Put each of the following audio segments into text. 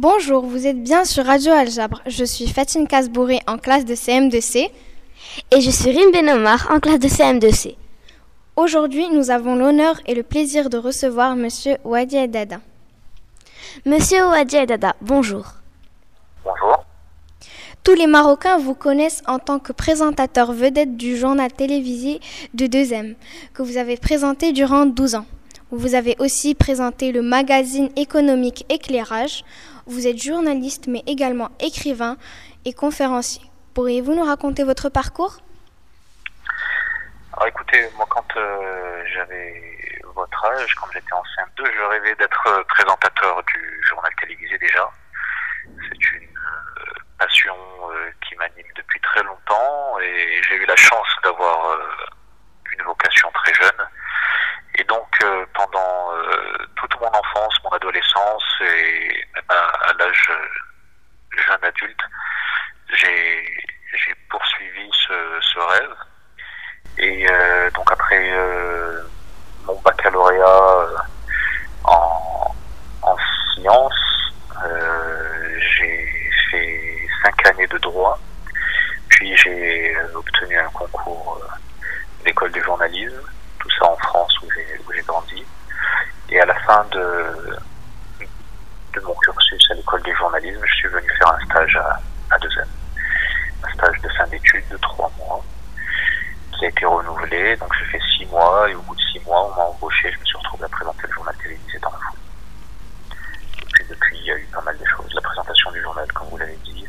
Bonjour, vous êtes bien sur Radio Aljabre. Je suis Fatine Kasbouré en classe de CM2C. Et je suis Rim Benomar en classe de CM2C. Aujourd'hui, nous avons l'honneur et le plaisir de recevoir Monsieur Ouadi Aidada. Monsieur Ouadi Aidada, bonjour. Bonjour. Tous les Marocains vous connaissent en tant que présentateur vedette du journal télévisé de 2M, que vous avez présenté durant 12 ans. Vous avez aussi présenté le magazine économique Éclairage. Vous êtes journaliste, mais également écrivain et conférencier. Pourriez-vous nous raconter votre parcours ? Alors écoutez, moi quand j'avais votre âge, quand j'étais en CM2, je rêvais d'être présentateur du journal télévisé déjà. C'est une passion qui m'anime depuis très longtemps et j'ai eu la chance d'avoir une vocation très jeune. Et donc pendant toute mon enfance, mon adolescence et même à l'âge jeune adulte, j'ai poursuivi ce rêve. Et donc après mon baccalauréat en sciences, j'ai fait 5 années de droit, puis j'ai obtenu un concours d'école de journalisme, tout ça en France où j'ai grandi. Et à la fin de mon cursus à l'école de journalisme, je suis venu faire un stage à 2M, un stage de fin d'études de 3 mois. Qui a été renouvelé, donc j'ai fait 6 mois et au bout de 6 mois on m'a embauché, je me suis retrouvé à présenter le journal télévisé dans la foule. Et puis depuis il y a eu pas mal de choses, la présentation du journal comme vous l'avez dit,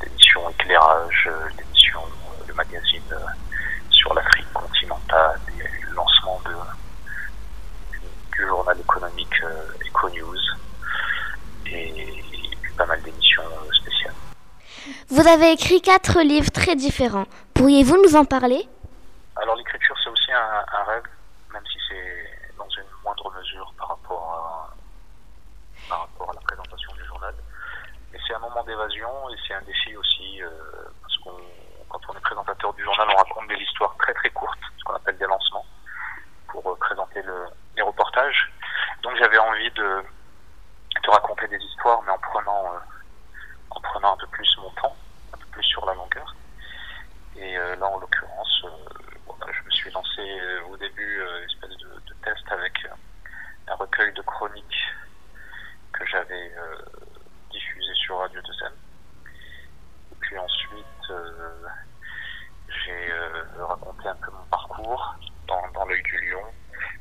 l'émission Éclairage, l'émission, le magazine sur l'Afrique continentale, il y a eu le lancement du journal économique Econews et puis pas mal d'émissions spéciales. Vous avez écrit 4 livres très différents. Pourriez-vous nous en parler ? Alors l'écriture c'est aussi un rêve, même si c'est dans une moindre mesure par rapport à la présentation du journal. Mais c'est un moment d'évasion et c'est un défi aussi parce quand on est présentateur du journal, on raconte des histoires très très courtes, ce qu'on appelle des lancements, pour présenter les reportages. Donc j'avais envie de raconter des histoires, mais en prenant un peu plus mon temps, un peu plus sur la longueur. Et là en l'occurrence, je me suis lancé au début une espèce de test avec un recueil de chroniques que j'avais diffusé sur Radio 2M. Et puis ensuite, j'ai raconté un peu mon parcours dans l'œil du lion,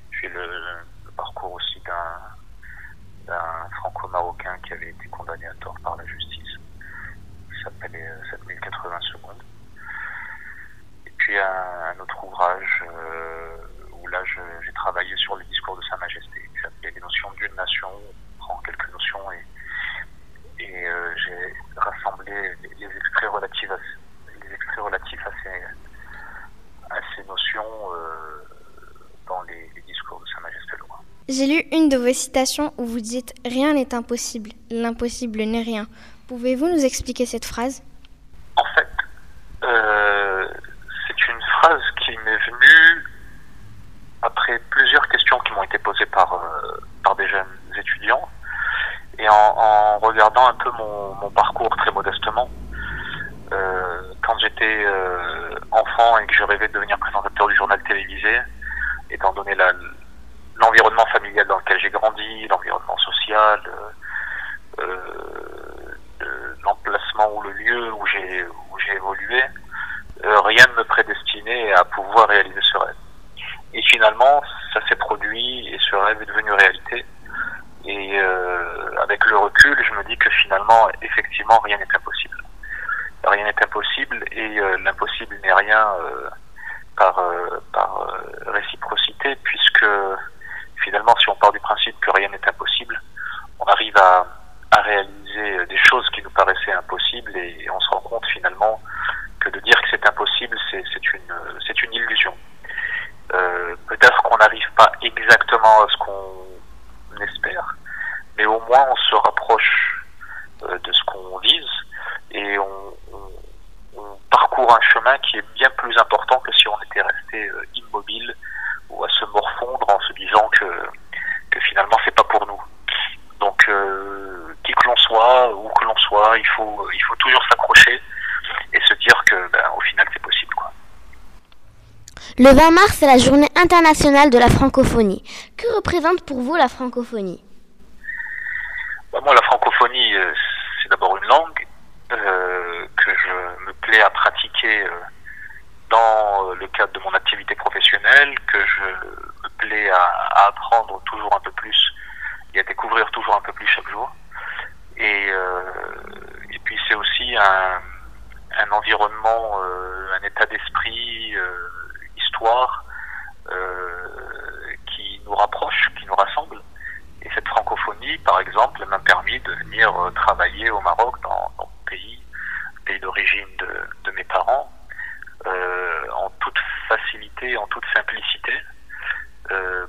puis le parcours aussi d'un franco-marocain qui avait été condamné à tort par la justice, qui s'appelait 7080 secondes. Et puis un autre ouvrage où là j'ai travaillé sur le discours de Sa Majesté, qui s'appelait Les notions d'une nation. On prend quelques notions et j'ai rassemblé les extraits relatifs à ces notions dans les discours de Sa Majesté le Roi. J'ai lu une de vos citations où vous dites « Rien n'est impossible, l'impossible n'est rien ». Pouvez-vous nous expliquer cette phrase ? En fait, c'est une phrase qui m'est venue après plusieurs questions qui m'ont été posées par des jeunes étudiants. Et en regardant un peu mon parcours très modestement, quand j'étais enfant et que je rêvais de devenir présentateur du journal télévisé, étant donné l'environnement familial dans lequel j'ai grandi, l'environnement social, l'emplacement ou le lieu où j'ai évolué, rien ne me prédestinait à pouvoir réaliser ce rêve. Et finalement, ça s'est produit et ce rêve est devenu réalité. Et avec le recul, je me dis que finalement, effectivement, rien n'est impossible. Rien n'est impossible et l'impossible n'est rien par réciprocité, puisque finalement, si on part du principe que rien n'est impossible, on arrive à réaliser des choses qui nous paraissaient impossibles et on se rend compte finalement que de dire que c'est impossible, c'est une illusion. Peut-être qu'on n'arrive pas exactement à ce qu'on espère, mais au moins on se rapproche de ce qu'on vise et on parcourt un chemin qui est bien plus important que si on était resté immobile ou à se morfondre en se disant que finalement c'est pas pour nous. Donc qui que l'on soit, soit, où que l'on soit, il faut toujours s'accrocher et se dire que au final c'est possible, quoi. Le 20 mars, c'est la journée internationale de la francophonie. Que représente pour vous la francophonie? Moi, la francophonie, c'est d'abord une langue que je me plais à pratiquer dans le cadre de mon activité professionnelle, que je me plais à apprendre toujours un peu plus et à découvrir toujours un peu plus chaque jour. Et puis c'est aussi un environnement, un état d'esprit, histoire qui nous rapproche, qui nous rassemble. Et cette francophonie, par exemple, m'a permis de venir travailler au Maroc, dans mon pays, pays d'origine de mes parents, en toute facilité, en toute simplicité,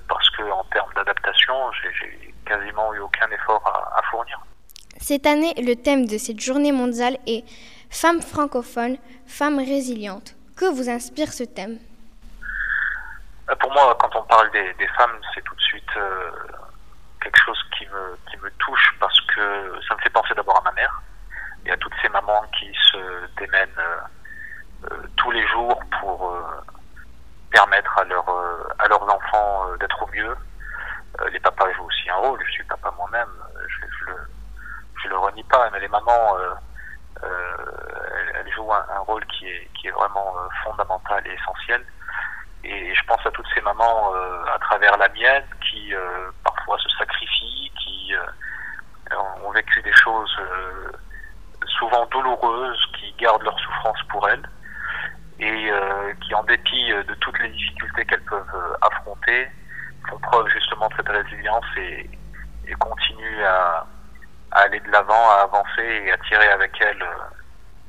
parce que en termes d'adaptation, j'ai quasiment eu aucun effort à fournir. Cette année, le thème de cette journée mondiale est « Femmes francophones, femmes résilientes ». Que vous inspire ce thème? Pour moi, quand on parle des femmes, c'est tout de suite quelque chose qui me touche, parce que ça me fait penser d'abord à ma mère et à toutes ces mamans qui se démènent tous les jours pour permettre à leurs enfants d'être au mieux. Les papas jouent aussi un rôle, je suis papa moi-même, je le renie pas, mais les mamans elles jouent un rôle qui est vraiment fondamental et essentiel. Et je pense à toutes ces mamans à travers la mienne qui parfois se sacrifient, qui ont vécu des choses souvent douloureuses, qui gardent leur souffrance pour elles et qui, en dépit de toutes les difficultés qu'elles peuvent affronter, font preuve justement de cette résilience et continuent à aller de l'avant, à avancer et à tirer avec elles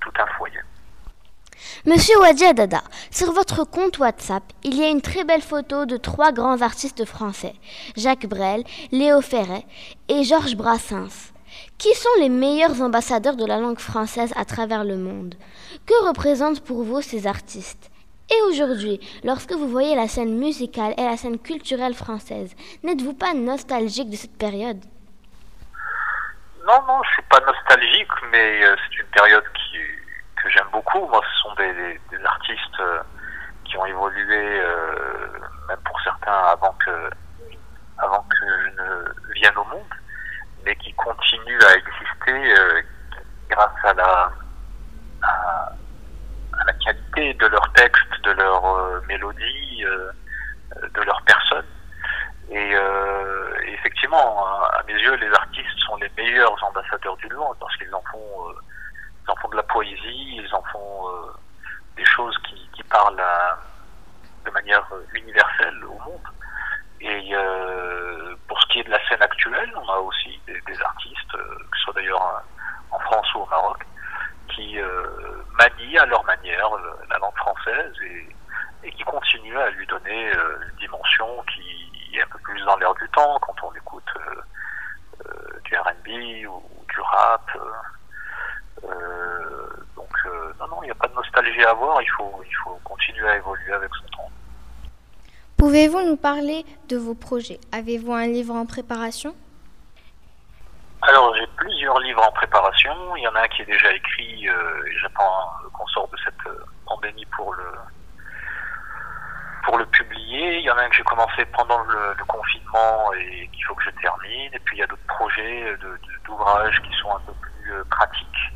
tout un foyer. Monsieur Wadji Dada, sur votre compte WhatsApp, il y a une très belle photo de 3 grands artistes français, Jacques Brel, Léo Ferré et Georges Brassens. Qui sont les meilleurs ambassadeurs de la langue française à travers le monde? Que représentent pour vous ces artistes? Et aujourd'hui, lorsque vous voyez la scène musicale et la scène culturelle française, n'êtes-vous pas nostalgique de cette période? Non, je suis pas nostalgique, mais c'est une période que j'aime beaucoup. Moi, ce sont des artistes qui ont évolué, même pour certains, avant que je ne vienne au monde, mais qui continuent à exister grâce à la qualité de leurs textes, de leurs mélodies, de leur personne. Et effectivement, à mes yeux, les artistes sont les meilleurs ambassadeurs du monde, parce qu'ils en font de la poésie, ils en font des choses qui parlent de manière universelle au monde. Et pour ce qui est de la scène actuelle, on a aussi des artistes, que ce soit d'ailleurs en France ou au Maroc, qui manient à leur manière la langue française et qui continuent à lui donner une dimension qui est un peu plus dans l'air du temps quand on écoute du R&B ou du rap. Donc non, il n'y a pas de nostalgie à avoir, il faut continuer à évoluer avec son temps. Pouvez-vous nous parler de vos projets? Avez-vous un livre en préparation? Alors, j'ai plusieurs livres en préparation. Il y en a un qui est déjà écrit et j'attends qu'on sorte de cette pandémie pour le publier. Il y en a un que j'ai commencé pendant le confinement et qu'il faut que je termine. Et puis il y a d'autres projets d'ouvrages qui sont un peu plus pratiques,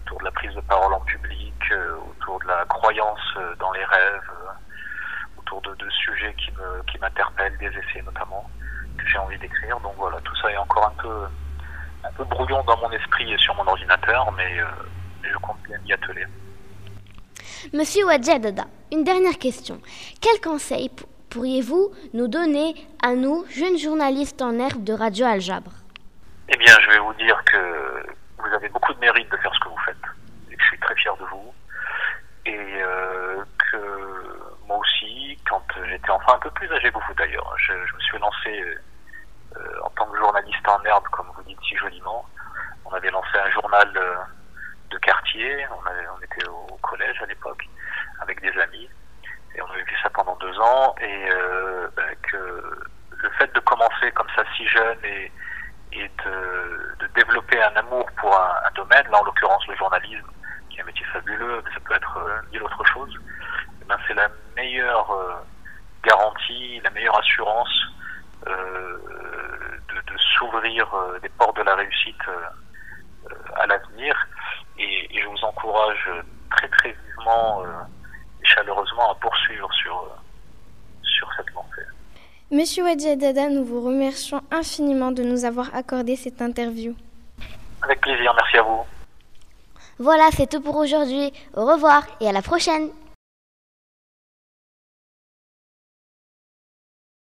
autour de la prise de parole en public, autour de la croyance dans les rêves, autour de sujets qui m'interpellent, des essais notamment, que j'ai envie d'écrire. Donc voilà, tout ça est encore un peu brouillon dans mon esprit et sur mon ordinateur, mais je compte bien m'y atteler. Monsieur Wadji Dada, une dernière question. Quel conseil pourriez-vous nous donner à nous, jeunes journalistes en herbe de Radio Aljabre? Eh bien, je vais vous dire que vous avez beaucoup de mérite de faire ce que vous faites. Et que je suis très fier de vous. Et que moi aussi, quand j'étais enfant, un peu plus âgé que vous d'ailleurs, je me suis lancé en tant que journaliste en herbe, comme vous dites si joliment. On avait lancé un journal de quartier, on était au collège à l'époque, avec des amis, et on avait fait ça pendant 2 ans, et que le fait de commencer comme ça si jeune et de développer un amour amour pour un domaine, là en l'occurrence le journalisme, qui est un métier fabuleux, mais ça peut être mille autres choses, eh ben, c'est la meilleure garantie, la meilleure assurance de s'ouvrir des portes de la réussite à l'avenir. Et je vous encourage très très vivement et chaleureusement à poursuivre sur cette lancée. Monsieur Wadjet Dada, nous vous remercions infiniment de nous avoir accordé cette interview. Avec plaisir, merci à vous. Voilà, c'est tout pour aujourd'hui. Au revoir et à la prochaine.